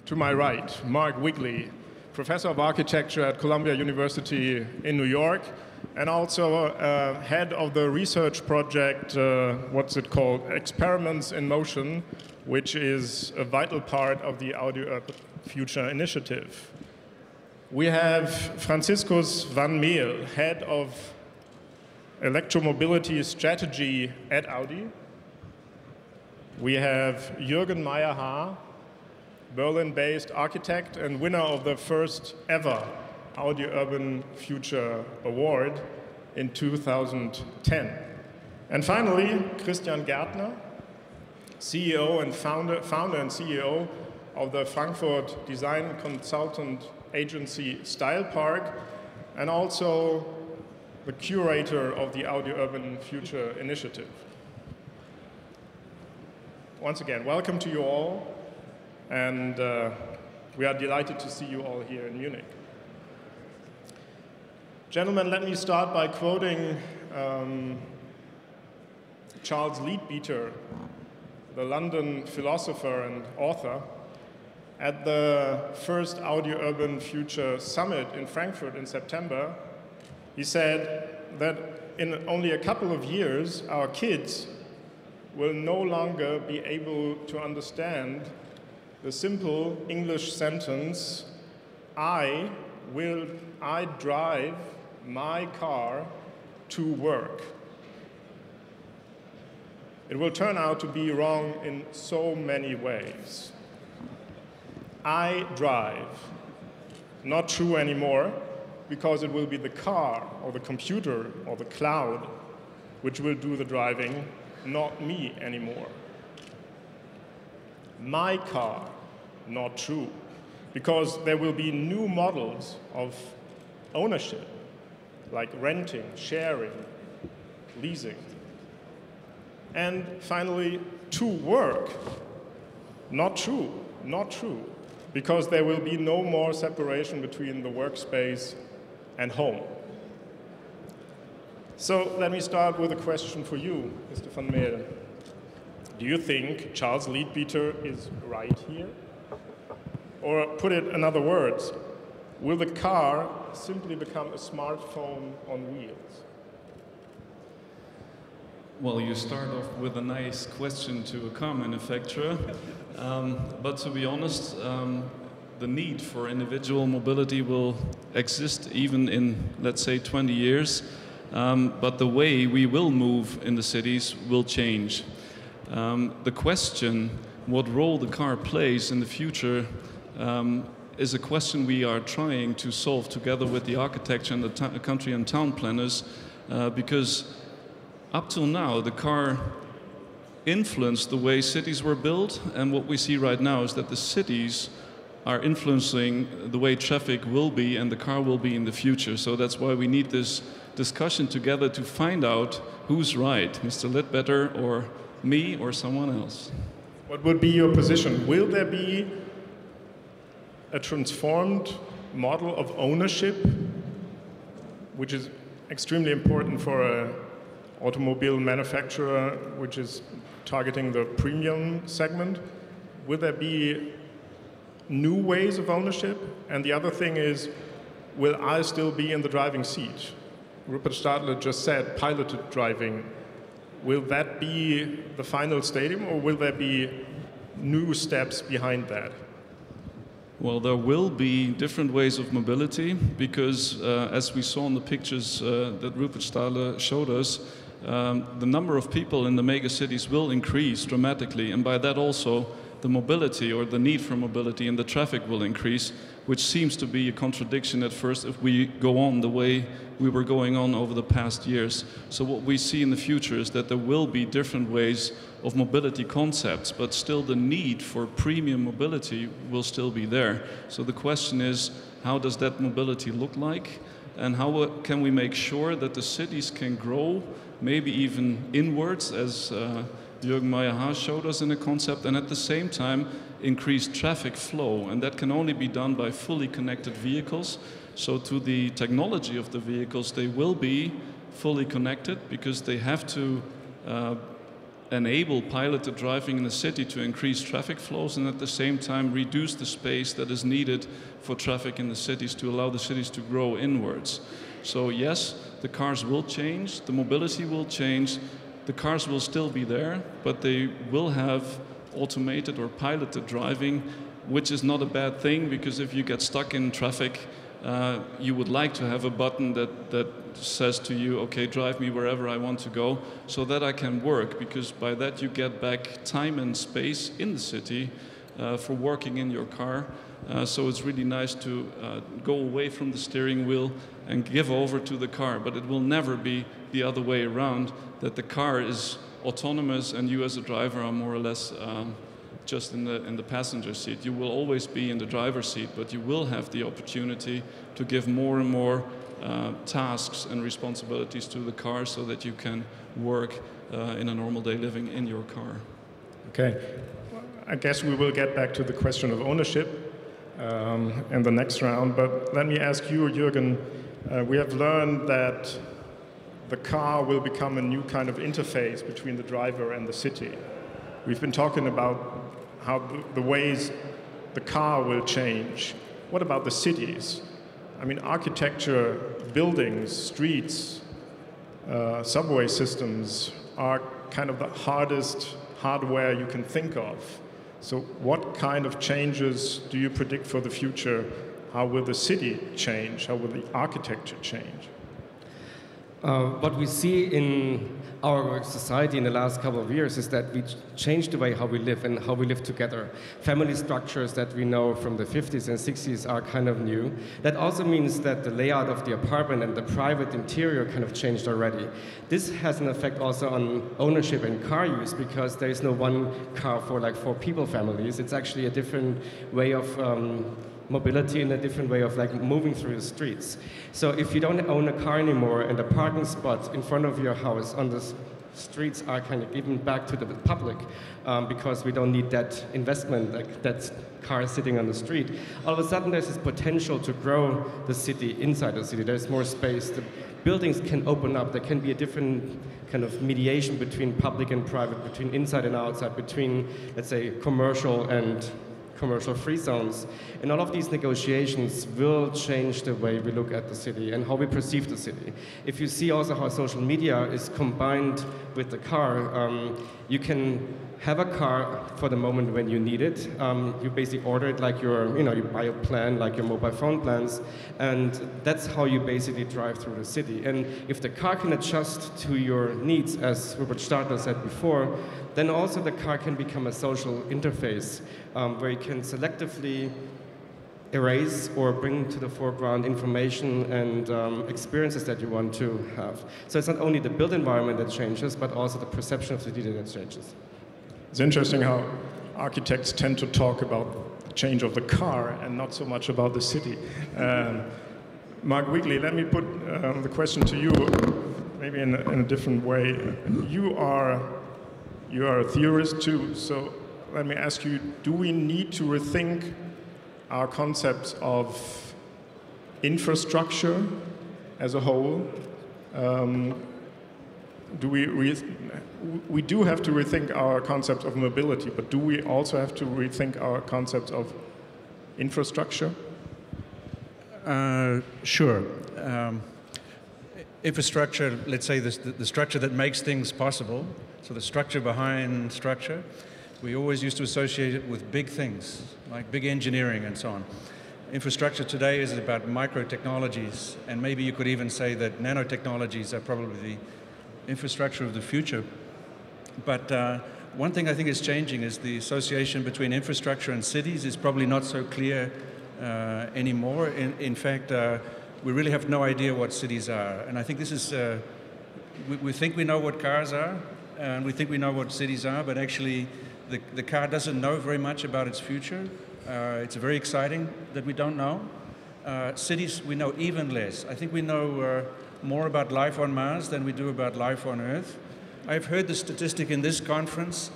To my right, Mark Wigley, Professor of Architecture at Columbia University in New York, and also head of the research project, what's it called, Experiments in Motion, which is a vital part of the Audio Future initiative. We have Franciscus van Meel, head of electromobility strategy at Audi. We have Jürgen Berlin-based architect and winner of the first ever Audi Urban Future Award in 2010. And finally, Christian Gärtner, CEO and founder and CEO of the Frankfurt design consultant agency Style Park, and also the curator of the Audi Urban Future Initiative. Once again, welcome to you all, and we are delighted to see you all here in Munich. Gentlemen, let me start by quoting Charles Leadbeater, the London philosopher and author. At the first Audi Urban Future Summit in Frankfurt in September, he said that in only a couple of years, our kids will no longer be able to understand the simple English sentence, I drive my car to work. It will turn out to be wrong in so many ways. I drive, not true anymore, because it will be the car or the computer or the cloud which will do the driving, not me anymore. My car, not true, because there will be new models of ownership, like renting, sharing, leasing. And finally, to work, not true, not true, because there will be no more separation between the workspace and home. So let me start with a question for you, Mr. van Meel. Do you think Charles Leadbeater is right here? Or put it in other words, will the car simply become a smartphone on wheels? Well, you start off with a nice question to a car manufacturer, but to be honest, the need for individual mobility will exist even in, let's say, 20 years, but the way we will move in the cities will change. The question, what role the car plays in the future, is a question we are trying to solve together with the architecture and the country and town planners, because up till now, the car influenced the way cities were built, and what we see right now is that the cities are influencing the way traffic will be and the car will be in the future. So that's why we need this discussion together to find out who's right, Mr. Leadbeater or me or someone else. What would be your position? Will there be a transformed model of ownership, which is extremely important for an automobile manufacturer which is targeting the premium segment? Will there be new ways of ownership? And the other thing is, will I still be in the driving seat? Rupert Stadler just said piloted driving. Will that be the final stadium, or will there be new steps behind that? Well, there will be different ways of mobility because, as we saw in the pictures that Rupert Stadler showed us, the number of people in the mega cities will increase dramatically, and by that also the mobility or the need for mobility and the traffic will increase, which seems to be a contradiction at first if we go on the way we were going on over the past years. So what we see in the future is that there will be different ways of mobility concepts, but still the need for premium mobility will still be there. So the question is, how does that mobility look like? And how can we make sure that the cities can grow, maybe even inwards, as Jürgen showed us in a concept, and at the same time increase traffic flow, and that can only be done by fully connected vehicles. So to the technology of the vehicles, they will be fully connected because they have to enable piloted driving in the city to increase traffic flows and at the same time reduce the space that is needed for traffic in the cities to allow the cities to grow inwards. So yes, the cars will change, the mobility will change, the cars will still be there, but they will have automated or piloted driving, which is not a bad thing, because if you get stuck in traffic, you would like to have a button that says to you, okay, drive me wherever I want to go, so that I can work, because by that you get back time and space in the city for working in your car. So it's really nice to go away from the steering wheel and give over to the car, but it will never be the other way around, that the car is autonomous and you as a driver are more or less just in the passenger seat. You will always be in the driver's seat, but you will have the opportunity to give more and more tasks and responsibilities to the car so that you can work in a normal day living in your car. Okay. I guess we will get back to the question of ownership in the next round, but let me ask you, Jürgen, we have learned that the car will become a new kind of interface between the driver and the city. We've been talking about how the ways the car will change. What about the cities? I mean, architecture, buildings, streets, subway systems are kind of the hardest hardware you can think of. So what kind of changes do you predict for the future? How will the city change? How will the architecture change? What we see in our society in the last couple of years is that we changed the way how we live and how we live together. Family structures that we know from the 50s and 60s are kind of new. That also means that the layout of the apartment and the private interior kind of changed already. This has an effect also on ownership and car use, because there is no one car for like 4 people families. It's actually a different way of mobility and a different way of like moving through the streets. So if you don't own a car anymore and the parking spots in front of your house on the streets are kind of given back to the public because we don't need that investment, like that car sitting on the street, all of a sudden there's this potential to grow the city inside the city. There's more space. The buildings can open up. There can be a different kind of mediation between public and private, between inside and outside, between, let's say, commercial and commercial-free zones. And all of these negotiations will change the way we look at the city and how we perceive the city. If you see also how social media is combined with the car, you can have a car for the moment when you need it. You basically order it like you buy a plan, like your mobile phone plans, and that's how you basically drive through the city. And if the car can adjust to your needs, as Rupert Stadler said before, then also the car can become a social interface where you can selectively erase or bring to the foreground information and experiences that you want to have. So it's not only the built environment that changes, but also the perception of the city that changes. It's interesting how architects tend to talk about the change of the car and not so much about the city. Mark Wigley, let me put the question to you, maybe in a different way. You are a theorist too, so let me ask you, do we need to rethink our concepts of infrastructure as a whole? We do have to rethink our concept of mobility, but do we also have to rethink our concept of infrastructure? Sure. Infrastructure, let's say the structure that makes things possible, so the structure behind structure, we always used to associate it with big things, like big engineering and so on. Infrastructure today is about micro technologies, and maybe you could even say that nanotechnologies are probably the infrastructure of the future. But one thing I think is changing is the association between infrastructure and cities is probably not so clear anymore. In fact, we really have no idea what cities are. And I think this is, we think we know what cars are, and we think we know what cities are, but actually the car doesn't know very much about its future. It's very exciting that we don't know. Cities, we know even less. I think we know more about life on Mars than we do about life on Earth. I've heard the statistic in this conference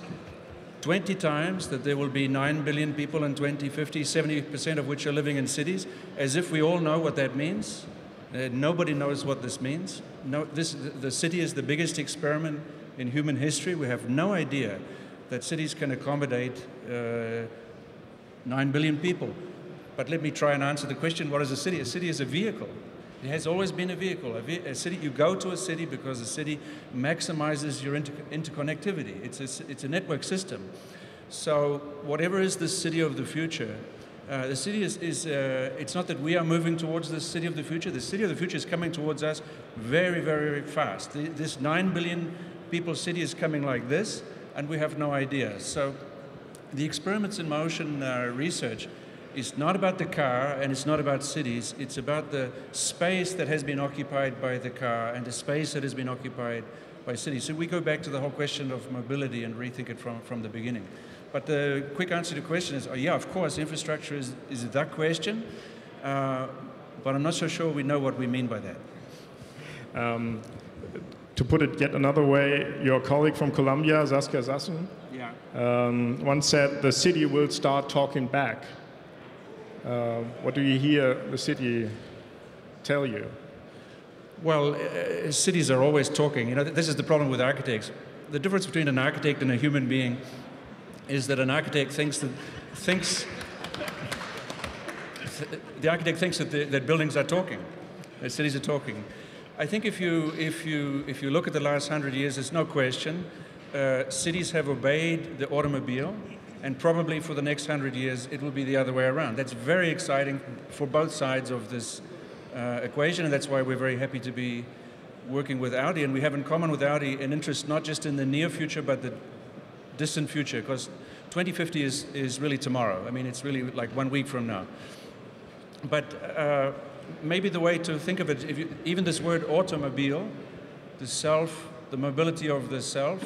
20 times that there will be 9 billion people in 2050, 70% of which are living in cities, as if we all know what that means. Nobody knows what this means. No, the city is the biggest experiment in human history. We have no idea that cities can accommodate 9 billion people. But let me try and answer the question, what is a city? A city is a vehicle. It has always been a vehicle. A city, you go to a city because the city maximizes your interconnectivity. It's a network system. So whatever is the city of the future, the city it's not that we are moving towards the city of the future. The city of the future is coming towards us very, very fast. This 9 billion people city is coming like this, and we have no idea. So the experiments in motion research is not about the car and it's not about cities. It's about the space that has been occupied by the car and the space that has been occupied by cities. So we go back to the whole question of mobility and rethink it from the beginning. But the quick answer to the question is, yeah, of course, infrastructure is the question, but I'm not so sure we know what we mean by that. To put it yet another way, your colleague from Columbia, Saskia Sassen, once said the city will start talking back. What do you hear the city tell you? Well, cities are always talking. You know, this is the problem with architects. The difference between an architect and a human being is that an architect thinks that that buildings are talking, that cities are talking. I think if you look at the last 100 years, there's no question cities have obeyed the automobile, and probably for the next 100 years it will be the other way around. That's very exciting for both sides of this equation, and that's why we're very happy to be working with Audi, and we have in common with Audi an interest not just in the near future but the distant future, because 2050 is really tomorrow. I mean, it's really like 1 week from now. But maybe the way to think of it, even this word automobile, the self, the mobility of the self,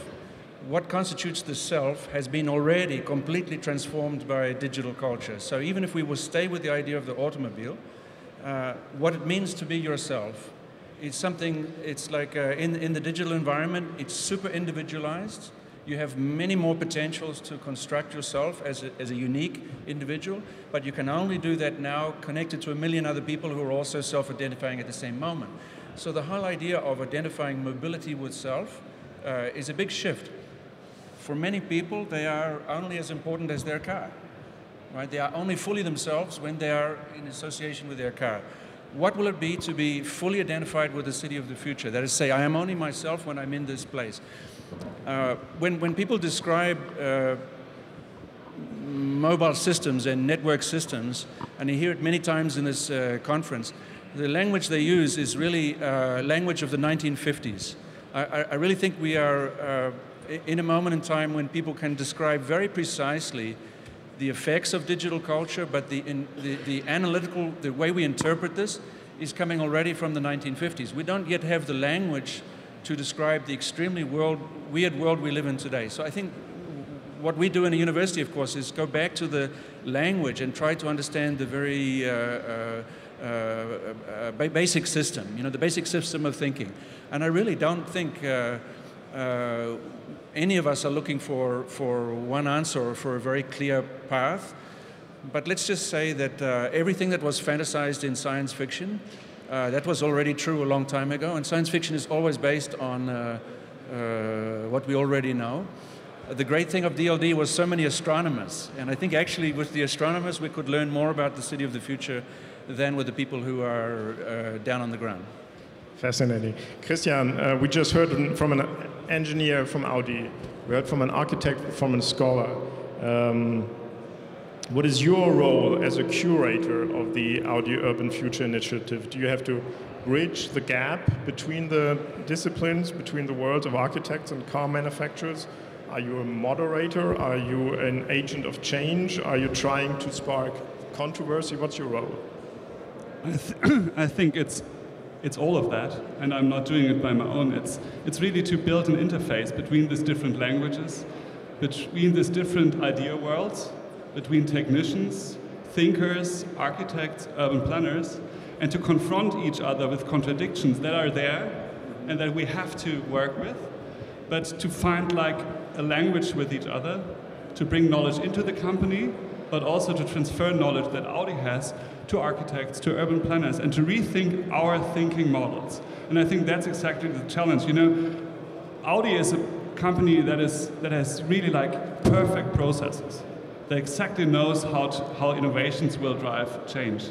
what constitutes the self has been already completely transformed by digital culture. So even if we will stay with the idea of the automobile, what it means to be yourself, it's something, it's like in the digital environment, it's super individualized. You have many more potentials to construct yourself as a unique individual, but you can only do that now connected to 1 million other people who are also self-identifying at the same moment. So the whole idea of identifying mobility with self is a big shift. For many people, they are only as important as their car. Right? They are only fully themselves when they are in association with their car. What will it be to be fully identified with the city of the future? That is, say, I am only myself when I'm in this place. When people describe mobile systems and network systems, and you hear it many times in this conference, the language they use is really language of the 1950s. I really think we are in a moment in time when people can describe very precisely the effects of digital culture, but the analytical, the way we interpret this is coming already from the 1950s. We don't yet have the language to describe the extremely weird world we live in today. So I think what we do in a university, of course, is go back to the language and try to understand the very basic system, you know, the basic system of thinking. And I really don't think any of us are looking for one answer or for a very clear path. But let's just say that everything that was fantasized in science fiction, that was already true a long time ago, and science fiction is always based on what we already know. The great thing of DLD was so many astronomers, and I think actually with the astronomers we could learn more about the city of the future than with the people who are down on the ground. Fascinating. Christian, we just heard from an engineer from Audi, we heard from an architect, from a scholar. What is your role as a curator of the Audi Urban Future Initiative? Do you have to bridge the gap between the disciplines, between the worlds of architects and car manufacturers? Are you a moderator? Are you an agent of change? Are you trying to spark controversy? What's your role? I think it's all of that, and I'm not doing it by my own. It's really to build an interface between these different languages, between these different idea worlds, between technicians, thinkers, architects, urban planners, and to confront each other with contradictions that are there and that we have to work with, but to find like a language with each other, to bring knowledge into the company, but also to transfer knowledge that Audi has to architects, to urban planners, and to rethink our thinking models. And I think that's exactly the challenge. You know, Audi is company that has really like perfect processes. That exactly knows how innovations will drive change.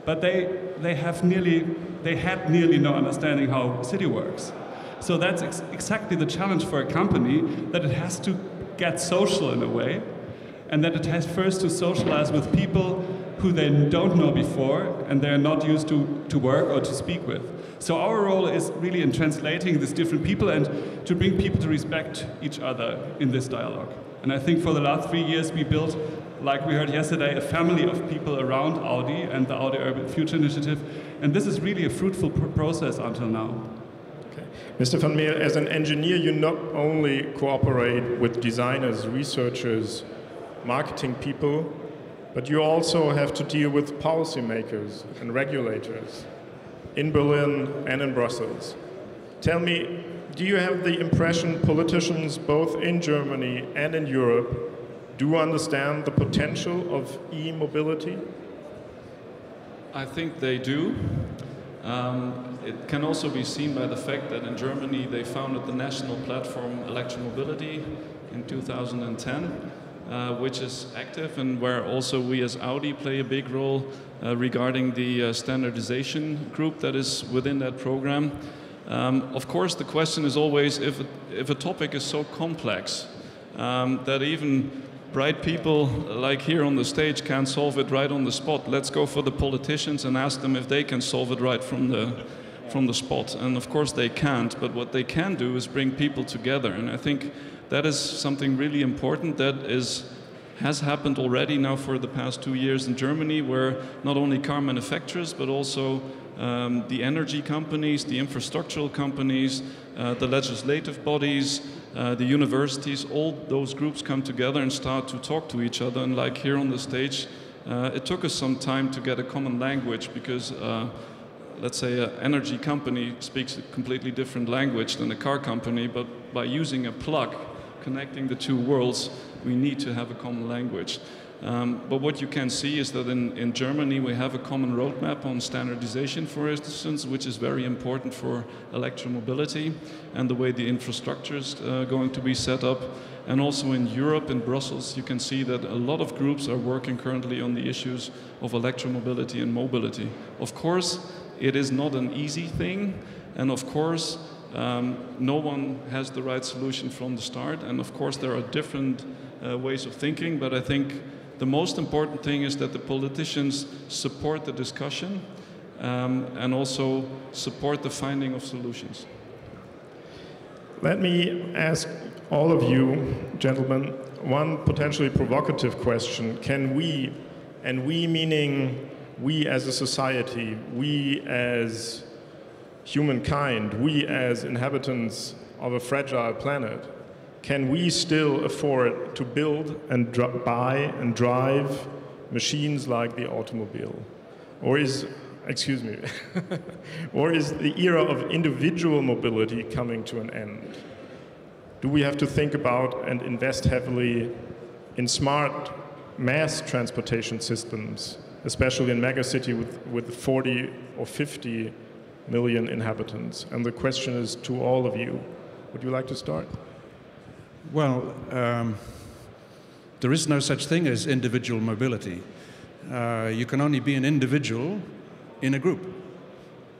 But they had nearly no understanding how city works. So that's exactly the challenge for a company, that it has to get social in a way, and that it has first to socialize with people who they don't know before and they're not used to work or to speak with. So our role is really in translating these different people and to bring people to respect each other in this dialogue. And I think for the last 3 years we built, like we heard yesterday, a family of people around Audi and the Audi Urban Future Initiative. And this is really a fruitful process until now. Okay. Mr. van Meel, as an engineer, you not only cooperate with designers, researchers, marketing people, but you also have to deal with policymakers and regulators in Berlin and in Brussels. Tell me, do you have the impression politicians both in Germany and in Europe do understand the potential of e-mobility? I think they do. It can also be seen by the fact that in Germany they founded the national platform Electromobility in 2010, which is active and where also we as Audi play a big role regarding the standardization group that is within that program. Of course, the question is always if a topic is so complex that even bright people like here on the stage can't solve it right on the spot. Let's go for the politicians and ask them if they can solve it right from the spot. And of course they can't, but what they can do is bring people together. And I think that is something really important that has happened already now for the past 2 years in Germany, where not only car manufacturers, but also the energy companies, the infrastructural companies, the legislative bodies, the universities, all those groups come together and start to talk to each other. And like here on the stage, it took us some time to get a common language because, let's say, an energy company speaks a completely different language than a car company, but by using a plug connecting the two worlds, we need to have a common language. But what you can see is that in Germany we have a common roadmap on standardization, for instance, which is very important for electromobility and the way the infrastructure is going to be set up. And also in Europe, in Brussels, you can see that a lot of groups are working currently on the issues of electromobility and mobility. Of course, it is not an easy thing, and of course, no one has the right solution from the start, and of course there are different ways of thinking, but I think the most important thing is that the politicians support the discussion and also support the finding of solutions. Let me ask all of you, gentlemen, one potentially provocative question. Can we, and we meaning we as a society, we as humankind, we as inhabitants of a fragile planet, can we still afford to build and buy and drive machines like the automobile? Or is, excuse me, or is the era of individual mobility coming to an end? Do we have to think about and invest heavily in smart mass transportation systems, especially in megacity with 40 or 50 million inhabitants? And the question is to all of you. Would you like to start? Well, there is no such thing as individual mobility. You can only be an individual in a group,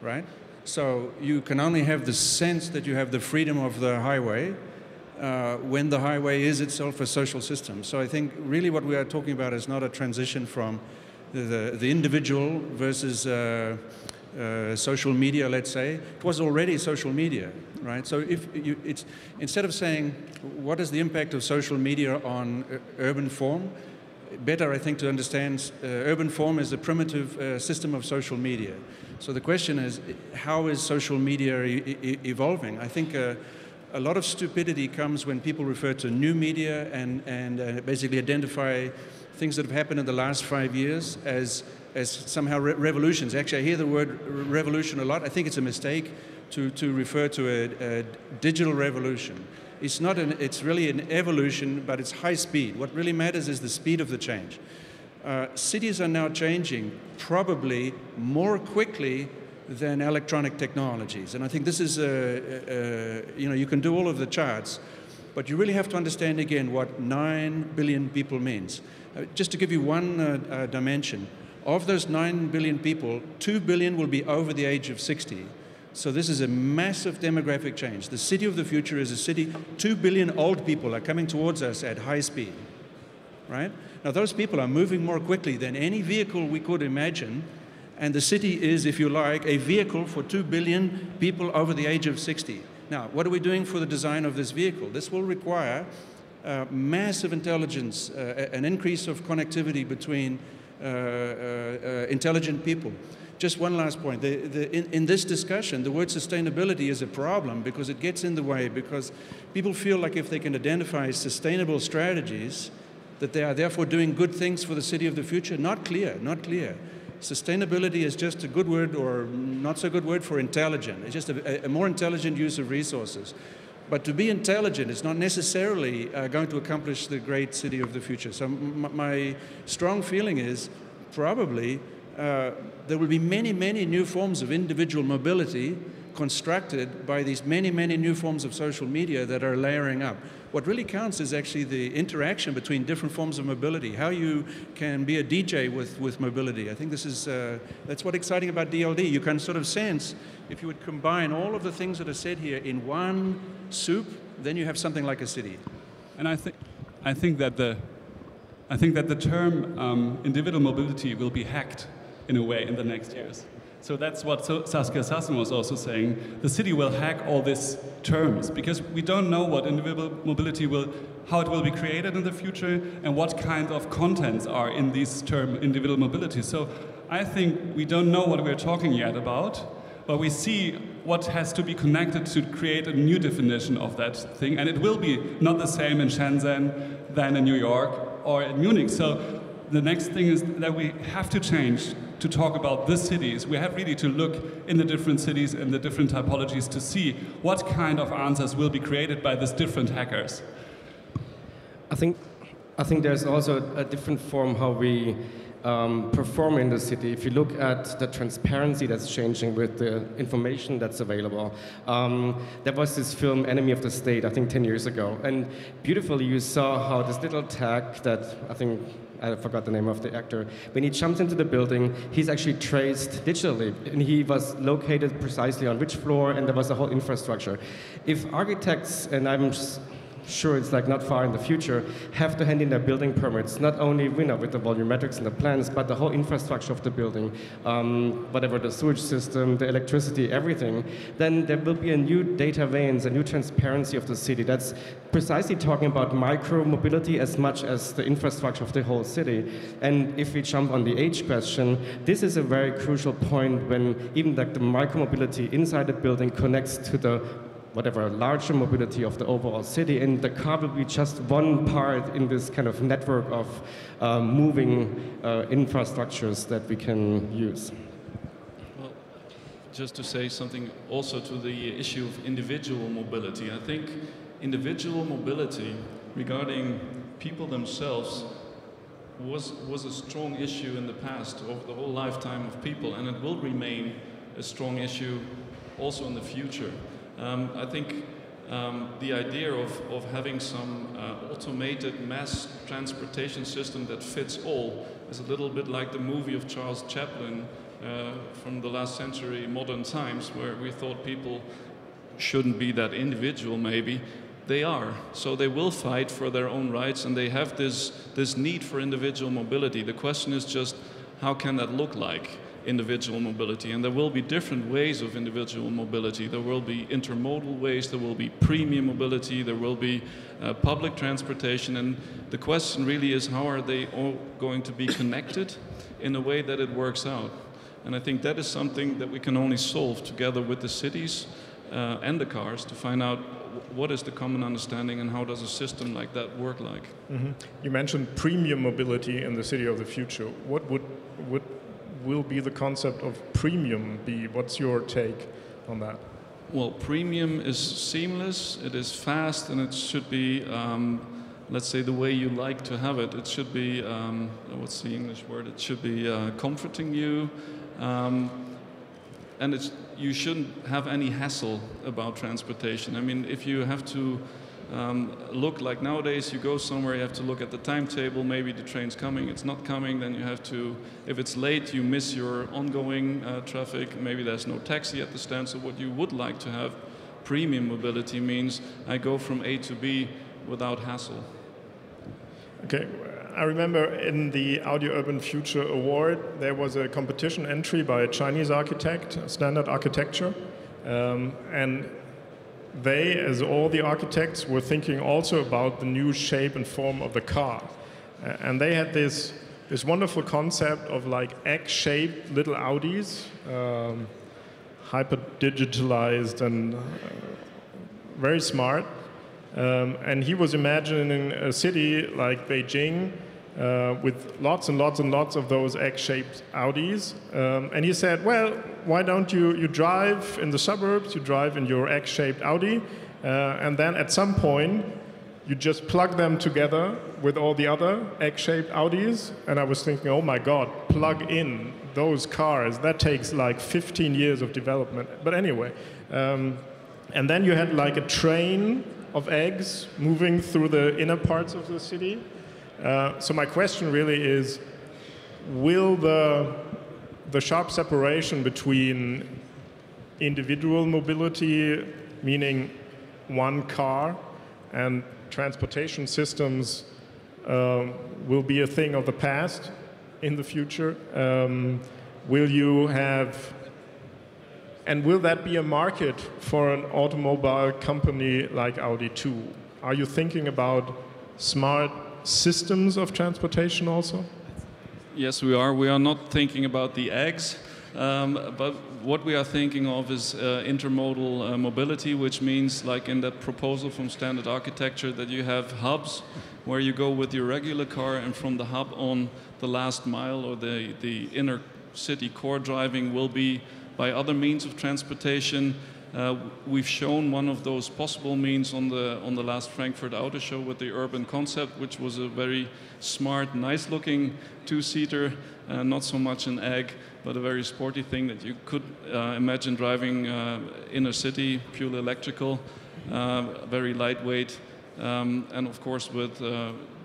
right? So you can only have the sense that you have the freedom of the highway when the highway is itself a social system. So I think really what we are talking about is not a transition from the individual versus social media, let's say. It was already social media, right? So if it's instead of saying what is the impact of social media on urban form, better I think to understand urban form is a primitive system of social media. So the question is, how is social media evolving? I think a lot of stupidity comes when people refer to new media and basically identify things that have happened in the last 5 years as somehow revolutions. Actually, I hear the word revolution a lot. I think it's a mistake to refer to a digital revolution. It's not it's really an evolution, but it's high speed. What really matters is the speed of the change. Cities are now changing probably more quickly than electronic technologies. And I think this is, you know, you can do all of the charts. But you really have to understand again what 9 billion people means. Just to give you one dimension, of those 9 billion people, 2 billion will be over the age of 60. So this is a massive demographic change. The city of the future is a city, 2 billion old people are coming towards us at high speed, right? Now those people are moving more quickly than any vehicle we could imagine, and the city is, if you like, a vehicle for 2 billion people over the age of 60. Now, what are we doing for the design of this vehicle? This will require massive intelligence, an increase of connectivity between intelligent people. Just one last point. In this discussion, the word sustainability is a problem because it gets in the way, because people feel like if they can identify sustainable strategies, that they are therefore doing good things for the city of the future. Not clear, not clear. Sustainability is just a good word or not so good word for intelligent. It's just a more intelligent use of resources. But to be intelligent is not necessarily going to accomplish the great city of the future. So my strong feeling is probably there will be many, many new forms of individual mobility constructed by these many, many new forms of social media that are layering up. What really counts is actually the interaction between different forms of mobility, how you can be a DJ with mobility. I think this is, that's what's exciting about DLD. You can sort of sense, if you would combine all of the things that are said here in one soup, then you have something like a city. And I think that the term individual mobility will be hacked in a way in the next years. So that's what Saskia Sassen was also saying. The city will hack all these terms because we don't know what individual mobility how it will be created in the future and what kind of contents are in this term individual mobility. So I think we don't know what we're talking yet about, but we see what has to be connected to create a new definition of that thing. And it will be not the same in Shenzhen than in New York or in Munich. So the next thing is that we have to change to talk about the cities. We have really to look in the different cities and the different typologies to see what kind of answers will be created by these different hackers. I think there's also a different form how we perform in the city. If you look at the transparency that's changing with the information that's available. There was this film, Enemy of the State, I think 10 years ago. And beautifully you saw how this little tag that I forgot the name of the actor. When he jumps into the building, he's actually traced digitally, and he was located precisely on which floor, and there was a whole infrastructure. If architects, and I'm sure it's like not far in the future, have to hand in their building permits, not only with the volumetrics and the plans, but the whole infrastructure of the building, whatever the sewage system, the electricity, everything, then there will be a new data veins, a new transparency of the city. That's precisely talking about micro-mobility as much as the infrastructure of the whole city. And if we jump on the age question, this is a very crucial point when even like the micro-mobility inside the building connects to the larger mobility of the overall city, and the car will be just one part in this kind of network of moving infrastructures that we can use. Well, just to say something also to the issue of individual mobility, I think individual mobility regarding people themselves was a strong issue in the past over the whole lifetime of people, and it will remain a strong issue also in the future. I think the idea of having some automated mass transportation system that fits all is a little bit like the movie of Charles Chaplin from the last century, Modern Times, where we thought people shouldn't be that individual maybe. They are. So they will fight for their own rights, and they have this need for individual mobility. The question is just, how can that look like? Individual mobility, and there will be different ways of individual mobility. There will be intermodal ways, there will be premium mobility, there will be public transportation, and the question really is, how are they all going to be connected in a way that it works out? And I think that is something that we can only solve together with the cities and the cars to find out what is the common understanding and how does a system like that work like. Mm-hmm. You mentioned premium mobility in the city of the future. What will be the concept of premium be? What's your take on that? Well, premium is seamless, it is fast, and it should be, let's say, the way you like to have it. It should be, what's the English word? It should be comforting you, and you shouldn't have any hassle about transportation. I mean, if you have to look like nowadays. You go somewhere, you have to look at the timetable, maybe the train's coming, it's not coming, then you have to, if it's late, you miss your ongoing traffic, maybe there's no taxi at the stand. So what you would like to have, premium mobility, means I go from A to B without hassle. Okay, I remember in the Audio Urban Future Award, there was a competition entry by a Chinese architect, Standard Architecture, and they, as all the architects, were thinking also about the new shape and form of the car. And they had this wonderful concept of like egg-shaped little Audis, hyper-digitalized and very smart. And he was imagining a city like Beijing with lots and lots and lots of those egg-shaped Audis. And he said, well, why don't you drive in the suburbs, you drive in your egg-shaped Audi, and then at some point, you just plug them together with all the other egg-shaped Audis. And I was thinking, oh my God, plug in those cars. That takes like 15 years of development. But anyway, and then you had like a train of eggs moving through the inner parts of the city. So my question really is, will the sharp separation between individual mobility, meaning one car, and transportation systems will be a thing of the past in the future? Will you have, and will that be a market for an automobile company like Audi too? Are you thinking about smart systems of transportation also? Yes, we are. We are not thinking about the eggs, but what we are thinking of is intermodal mobility, which means, like in that proposal from Standard Architecture, that you have hubs where you go with your regular car, and from the hub on, the last mile or the inner city core driving will be by other means of transportation. We've shown one of those possible means on the last Frankfurt Auto Show with the urban concept, which was a very smart, nice-looking two-seater, not so much an egg, but a very sporty thing that you could imagine driving inner city, purely electrical, very lightweight, and of course with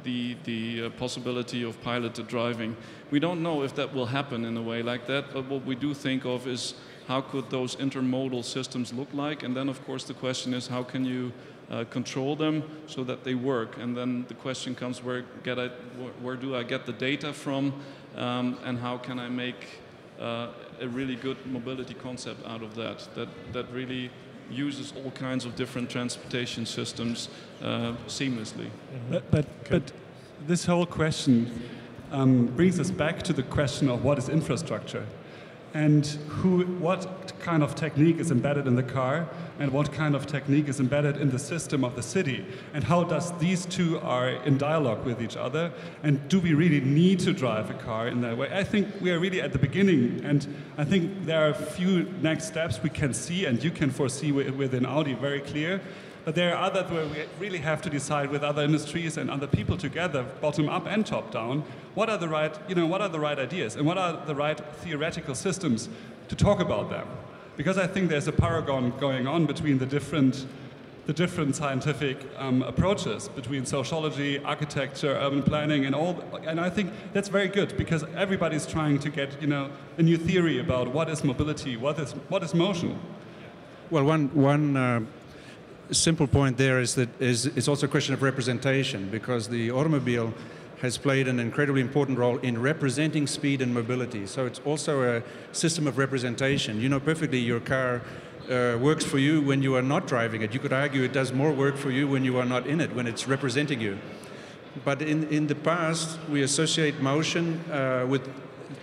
the possibility of piloted driving. We don't know if that will happen in a way like that, but what we do think of is how could those intermodal systems look like? And then, of course, the question is how can you control them so that they work? And then the question comes, where do I get the data from? And how can I make a really good mobility concept out of that really uses all kinds of different transportation systems seamlessly? But this whole question brings us back to the question of what is infrastructure, and what kind of technique is embedded in the car, and what kind of technique is embedded in the system of the city, and how does these two are in dialogue with each other, and do we really need to drive a car in that way? I think we are really at the beginning, and I think there are a few next steps we can see, and you can foresee within Audi very clear. But there are others where we really have to decide with other industries and other people together, bottom up and top down, what are the right ideas and what are the right theoretical systems to talk about them. Because I think there's a paragon going on between the different scientific approaches, between sociology, architecture, urban planning, and I think that's very good because everybody's trying to get a new theory about what is mobility, what is motion. Well, one simple point there is that it's also a question of representation, because the automobile has played an incredibly important role in representing speed and mobility. So it's also a system of representation. You know perfectly your car works for you when you are not driving it. You could argue it does more work for you when you are not in it, when it's representing you. But in the past, we associate motion with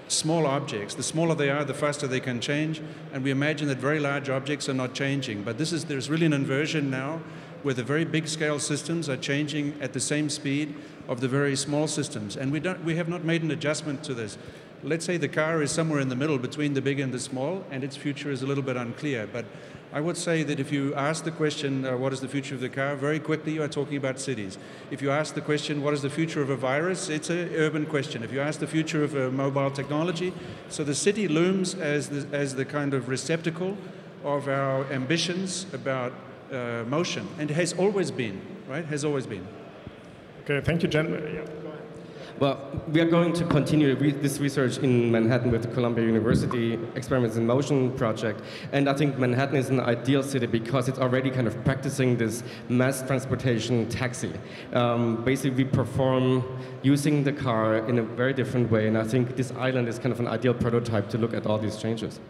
small objects. The smaller they are, the faster they can change, and we imagine that very large objects are not changing. But there's really an inversion now, where the very big scale systems are changing at the same speed of the very small systems, and we have not made an adjustment to this. Let's say the car is somewhere in the middle between the big and the small, and its future is a little bit unclear. But I would say that if you ask the question, what is the future of the car, very quickly you are talking about cities. If you ask the question, what is the future of a virus, it's an urban question. If you ask the future of mobile technology, so the city looms as the kind of receptacle of our ambitions about motion, and it has always been. right? Has always been. Okay, thank you, gentlemen. Yeah. Well, we are going to continue this research in Manhattan with the Columbia University Experiments in Motion project. And I think Manhattan is an ideal city because it's already kind of practicing this mass transportation taxi. Basically, we perform using the car in a very different way. And I think this island is kind of an ideal prototype to look at all these changes.